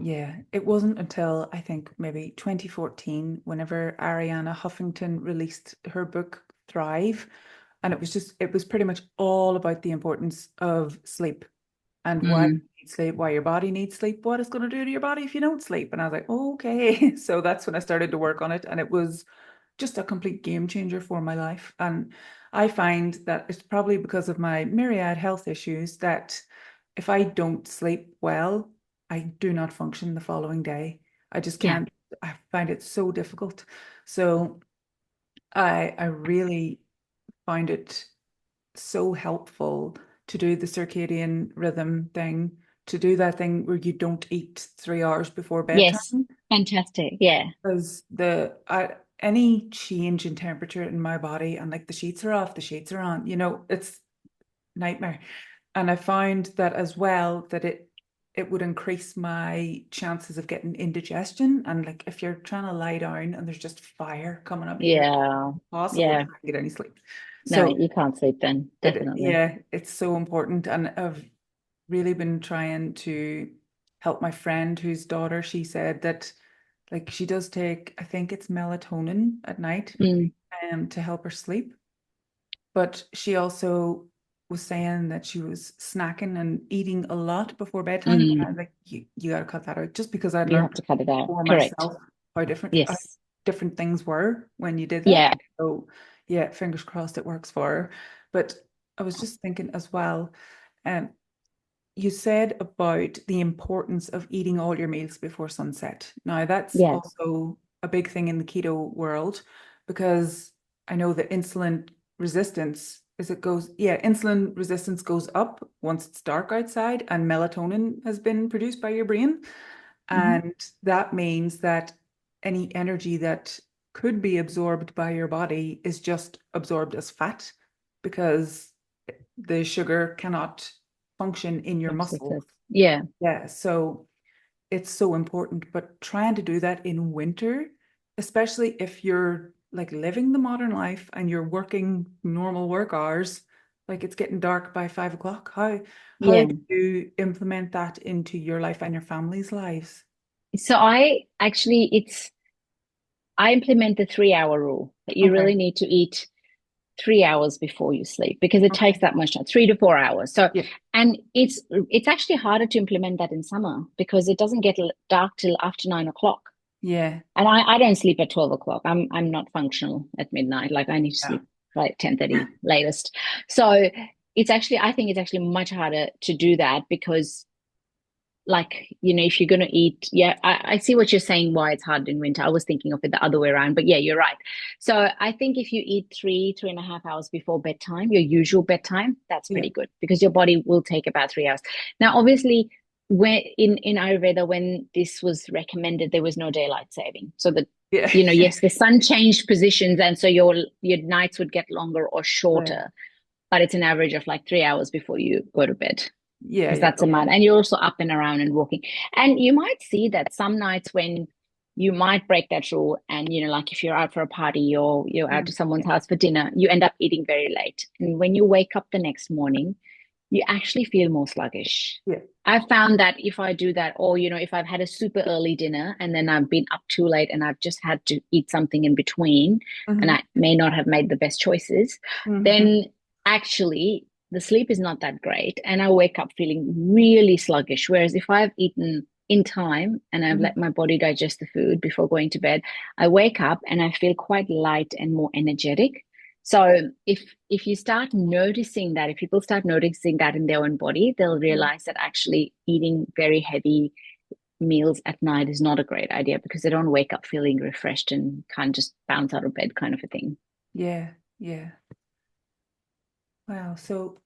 Yeah, it wasn't until I think maybe 2014, whenever Ariana Huffington released her book Thrive, and it was pretty much all about the importance of sleep and why you Mm, need sleep, why your body needs sleep, what it's going to do to your body if you don't sleep. And I was like, okay. So that's when I started to work on it, and it was just a complete game changer for my life. And I find that it's probably because of my myriad health issues that if I don't sleep well, I do not function the following day. I just yeah, can't. I find it so difficult. So I really find it so helpful to do the circadian rhythm thing, to do that thing where you don't eat 3 hours before yes, bedtime. fantastic. Yeah, Because any change in temperature in my body, and like the sheets are off, the sheets are on, it's nightmare. And I found that as well that it would increase my chances of getting indigestion. And like if you're trying to lie down and there's just fire coming up here, yeah, impossible to yeah. get any sleep. No, So you can't sleep then, definitely. yeah, it's so important. And I've really been trying to help my friend whose daughter, she said that like she does take, I think it's melatonin at night, Mm, to help her sleep. But she also was saying that she was snacking and eating a lot before bedtime. And I was mm. like, you got to cut that out, just because I'd You learned have to cut it out. for Correct. myself how Yes. different things were when you did that. Yeah. So yeah, fingers crossed it works for her. But I was just thinking as well, um, you said about the importance of eating all your meals before sunset. Now, that's Yeah. also a big thing in the keto world, because I know that insulin resistance goes up once it's dark outside and melatonin has been produced by your brain. Mhm. And that means that any energy that could be absorbed by your body is just absorbed as fat, because the sugar cannot function in your Process muscles. it. Yeah. Yeah, so it's so important. But trying to do that in winter, especially if you're like living the modern life and you're working normal work hours, like it's getting dark by 5 o'clock. How Yeah. do you implement that into your life and your family's lives? So I implement the 3 hour rule that you Okay. really need to eat 3 hours before you sleep because it takes Okay. that much time, 3 to 4 hours. So, Yeah. and it's actually harder to implement that in summer because it doesn't get dark till after 9 o'clock. Yeah. And I don't sleep at 12 o'clock. I'm not functional at midnight. Like I need to Yeah. sleep like 10:30 latest. So I think it's actually much harder to do that because like, you know, if you're going to eat, yeah, I see what you're saying, why it's hard in winter. I was thinking of it the other way around, but yeah, you're right. So I think if you eat 3.5 hours before bedtime, your usual bedtime, that's Yeah. pretty good because your body will take about 3 hours. Now, obviously, when in Ayurveda, when this was recommended, there was no daylight saving. So that, Yeah. you know, yes, the sun changed positions, and so your nights would get longer or Yeah. shorter, but it's an average of like 3 hours before you go to bed Yeah. because Yeah. that's a Okay. mad. And you're also up and around and walking. And you might see that some nights when you might break that rule, and you know, like if you're out for a party or you're out to Mm. someone's house for dinner, you end up eating very late. And when you wake up the next morning, you actually feel more sluggish. Yeah. I've found that if I do that, or you know, if I've had a super early dinner and then I've been up too late and I've just had to eat something in between, and Hmm. I may not have made the best choices, Hmm. then actually the sleep is not that great, and I wake up feeling really sluggish. Whereas if I've eaten in time and I've let Hmm. my body digest the food before going to bed, I wake up and I feel quite light and more energetic. So if you start noticing that, if people start noticing that in their own body, they'll realize that actually eating very heavy meals at night is not a great idea because they don't wake up feeling refreshed and can't just bounce out of bed kind of a thing. Yeah. Yeah. Wow. So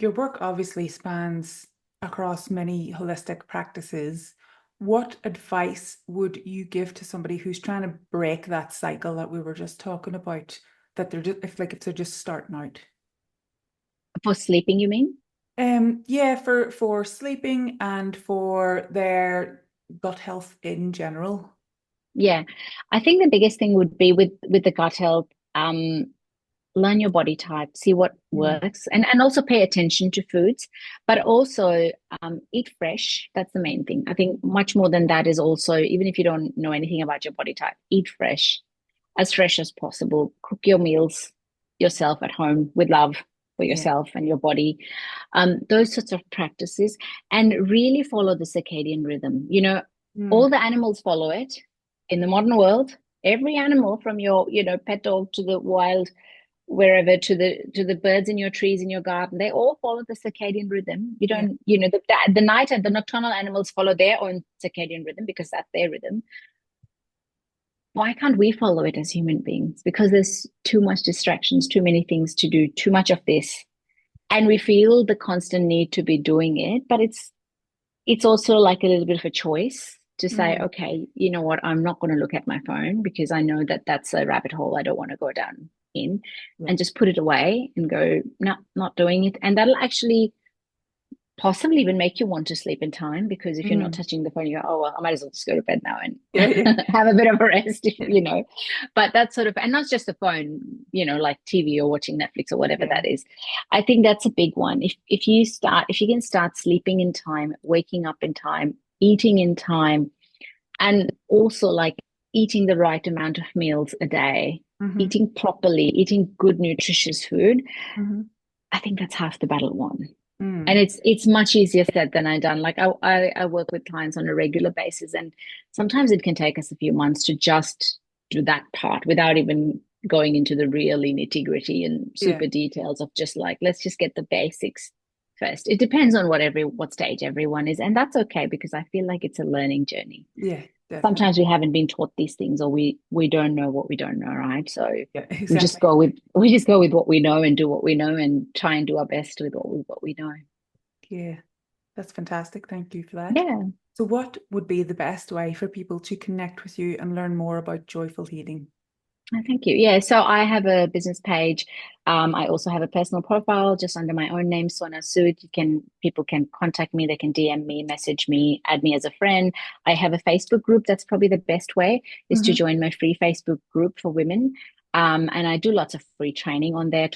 your work obviously spans across many holistic practices. What advice would you give to somebody who's trying to break that cycle that we were just talking about, that they're just if they're just starting out? For sleeping, you mean? Yeah, for sleeping and for their gut health in general. Yeah. I think the biggest thing would be with the gut health, learn your body type, see what Mm. works, and also pay attention to foods, but also eat fresh. That's the main thing. I think much more than that is also, even if you don't know anything about your body type, eat fresh as possible. Cook your meals yourself at home with love for Yeah. yourself and your body. Those sorts of practices, and really follow the circadian rhythm. You know, Mm. all the animals follow it in the modern world. Every animal, from your, you know, pet dog to the wild, wherever, to the birds in your trees in your garden, they all follow the circadian rhythm. You Yeah. don't, you know, the night and the nocturnal animals follow their own circadian rhythm because that's their rhythm. Why can't we follow it as human beings? Because there's too much distractions, too many things to do, too much of this, and we feel the constant need to be doing it. But it's also like a little bit of a choice to say, Mm. okay, you know what, I'm not going to look at my phone because I know that that's a rabbit hole I don't want to go down in, Yeah. and just put it away and go, no, not doing it. And that'll actually possibly even make you want to sleep in time because if you're not Mm. touching the phone, you go, oh, well, I might as well just go to bed now Yeah. Yeah. and have a bit of a rest, Yeah. you know. But that's sort of, and not just the phone, you know, like TV or watching Netflix or whatever Yeah. that is. I think that's a big one. If you can start sleeping in time, waking up in time, eating in time, and also like eating the right amount of meals a day, Hmm. eating properly, eating good, nutritious food, Hmm. I think that's half the battle won. And Mm. it's much easier said than I done. Like I work with clients on a regular basis, and sometimes it can take us a few months to just do that part without even going into the really nitty gritty and Yeah. super details of just like, let's just get the basics first. It depends on what stage everyone is, and that's okay because I feel like it's a learning journey. Yeah. Definitely. Sometimes we haven't been taught these things, or we don't know what we don't know, right? So Yeah. we just Exactly. go with we just go with what we know and do what we know and try and do our best with what we know. Yeah. That's fantastic. Thank you for that. Yeah. So, what would be the best way for people to connect with you and learn more about joyful healing? Oh, thank you. Yeah, so I have a business page. I also have a personal profile just under my own name, Sona Sood. People can contact me, they can DM me, message me, add me as a friend. I have a Facebook group. That's probably the best way is to Hmm. join my free Facebook group for women. And I do lots of free training on there,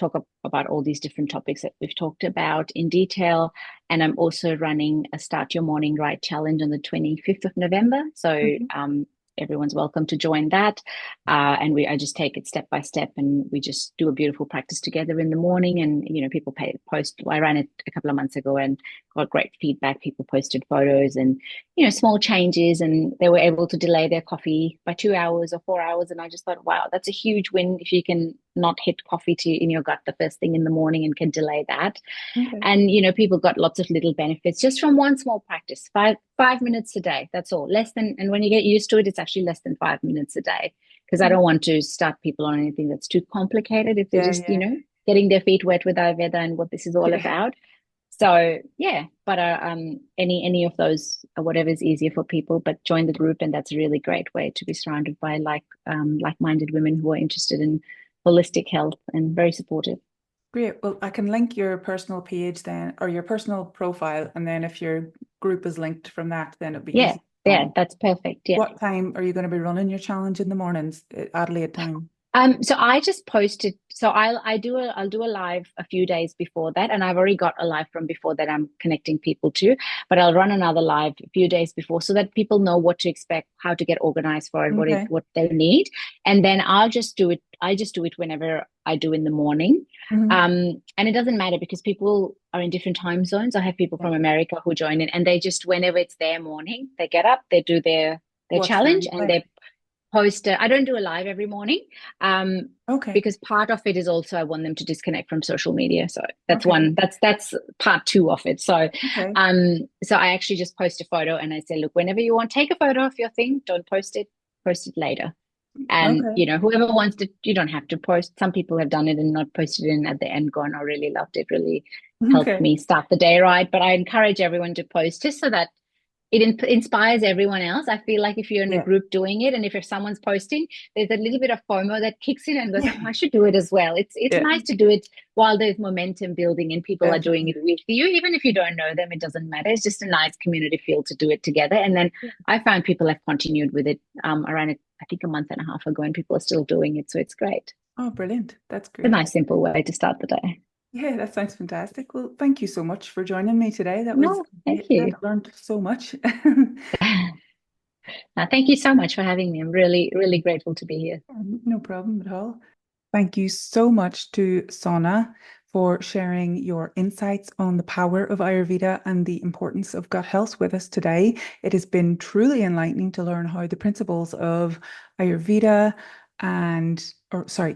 about all these different topics that we've talked about in detail. And I'm also running a Start Your Morning Right challenge on the 25th of November. So Hmm. everyone's welcome to join that. I just take it step by step, and we just do a beautiful practice together in the morning. And you know, people post. I ran it a couple of months ago and got great feedback. People posted photos and you know small changes, and they were able to delay their coffee by 2 hours or 4 hours. And I just thought, wow, that's a huge win if you can not hit coffee in your gut the first thing in the morning and can delay that. Okay. And people got lots of little benefits just from one small practice, 5 minutes a day. That's all. Less than, and when you get used to it, it's actually less than 5 minutes a day. Because I don't want to start people on anything that's too complicated if they're Yeah, just, yeah. getting their feet wet with Ayurveda and what this is all Yeah. about. So yeah, but any of those, whatever is easier for people, but join the group, and that's a really great way to be surrounded by like-minded women who are interested in holistic health and very supportive. Great. Well, I can link your personal page then, or your personal profile, and then if your group is linked from that, then it'll be Yeah, easy to yeah, find. that's perfect. Yeah. What time are you going to be running your challenge in the mornings, Adelaide time? So I just posted. So I'll do a live a few days before that, and I've already got a live from before that I'm connecting people to. But I'll run another live a few days before so that people know what to expect, how to get organized for it, Okay. what they need, and then I'll just do it. I just do it whenever I do in the morning. Hmm. And it doesn't matter because people are in different time zones. I have people Yeah. from America who join in, and they just whenever it's their morning, they get up, they do their Watch the challenge, and replay. they post I don't do a live every morning, um, Okay. because part of it is also I want them to disconnect from social media. So that's Okay. one. That's part two of it. So, Okay. so I actually just post a photo and I say, look, whenever you want, take a photo of your thing. Don't post it. Post it later. And Okay. whoever wants to, you don't have to post. Some people have done it and not posted it, and at the end gone, I really loved it. Really helped Okay. me start the day right. But I encourage everyone to post just so that it inspires everyone else. I feel like if you're in a Yeah. group doing it, and if someone's posting, there's a little bit of FOMO that kicks in and goes, Yeah. "Oh, I should do it as well." It's Yeah. nice to do it while there's momentum building and people are doing Definitely. it with you, even if you don't know them. It doesn't matter. It's just a nice community feel to do it together. And then Yeah. I found people have continued with it. Around it, I think a month and a half ago, and people are still doing it. So it's great. Oh, brilliant. That's It's a great. nice, simple way to start the day. Yeah, that sounds fantastic. Well, thank you so much for joining me today. That was No, thank I've you. learned so much. Thank you so much for having me. I'm really, really grateful to be here. No problem at all. Thank you so much to Sona for sharing your insights on the power of Ayurveda and the importance of gut health with us today. It has been truly enlightening to learn how the principles of Ayurveda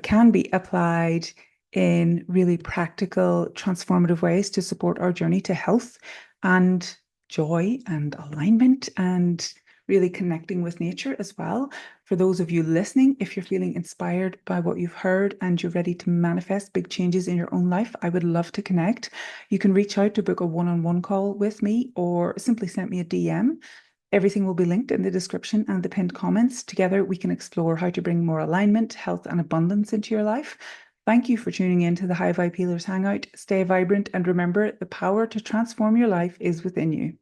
can be applied in really practical, transformative ways to support our journey to health and joy and alignment and really connecting with nature as well. For those of you listening, if you're feeling inspired by what you've heard and you're ready to manifest big changes in your own life, I would love to connect. You can reach out to book a one-on-one call with me or simply send me a DM. Everything will be linked in the description and the pinned comments. Together, we can explore how to bring more alignment, health, and abundance into your life. Thank you for tuning in to the High Vibe Healers Hangout. Stay vibrant and remember the power to transform your life is within you.